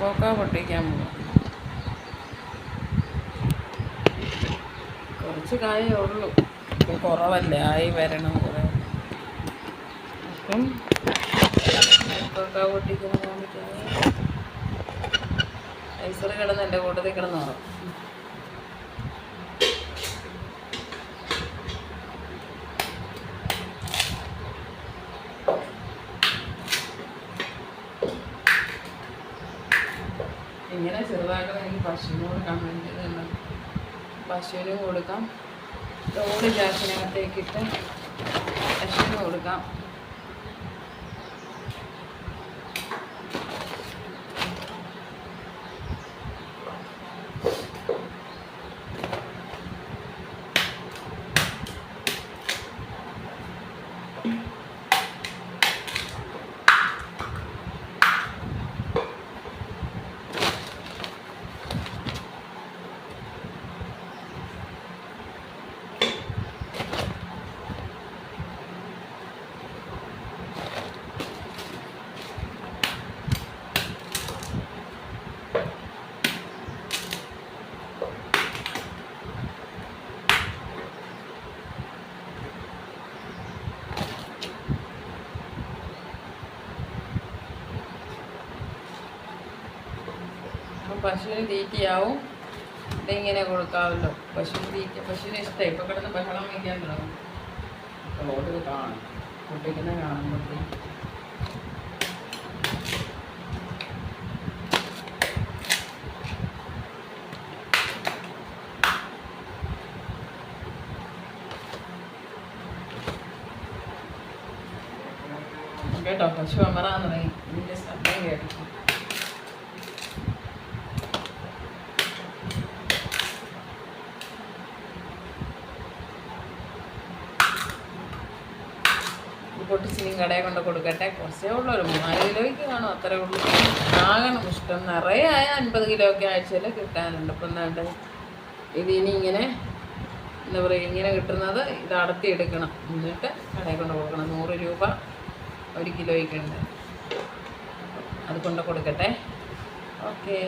കൊക്ക പൊട്ടിക്കാൻ പോകും. കുറച്ച് കായേ ഉള്ളൂ, ഇപ്പം കുറവല്ലേ, ആയി വരണം കുറേ. അപ്പം കൊക്ക പൊട്ടിക്കുന്ന കാണിക്കാൻ ഐസർ കിടന്ന് എൻ്റെ കൂട്ടത്തിൽ കിടന്ന് മാറും. ഇങ്ങനെ ചെറുതാക്കണം. എനിക്ക് പശുവിന് കൊടുക്കാൻ വേണ്ടിയതല്ല, പശുവിനും കൊടുക്കാം. തോട് ഗ്യാസിനകത്തേക്കിട്ട് പശുവിന് കൊടുക്കാം. പശുവിന് തീറ്റയാവും, ഇതിങ്ങനെ കൊടുക്കാമല്ലോ. പശുവിന് തീറ്റ, പശുവിന് ഇഷ്ടമായി. ഇപ്പോൾ കിടന്ന് ബഹളം വയ്ക്കാൻ തുടങ്ങും. റോഡ് കാണും, പൊട്ടിക്കുന്ന കാണുമ്പോഴത്തേക്ക് കേട്ടോ. പശു അമറാൻ തുടങ്ങി, ഇതിൻ്റെ ശബ്ദം കേട്ടു. പൊട്ടിച്ചിനും കടയിൽ കൊണ്ട് കൊടുക്കട്ടെ. കുറച്ചേ ഉള്ളൂ, ഒരു 4 കിലോയ്ക്ക് കാണും, അത്രേ ഉള്ളൂ. ആകണം ഇഷ്ടം. നിറയെ ആയ 50 കിലോ ഒക്കെ ആഴ്ചയിൽ കിട്ടാനുണ്ട്. ഇപ്പം എന്താണ്ട് ഇതിനി ഇങ്ങനെ എന്താ പറയുക, ഇങ്ങനെ കിട്ടുന്നത് ഇത് അടത്തിയെടുക്കണം, എന്നിട്ട് കടയിൽ കൊണ്ട് കൊടുക്കണം. 100 രൂപ 1 കിലോയ്ക്കുണ്ട്. അത് കൊണ്ട് കൊടുക്കട്ടെ. ഓക്കേ.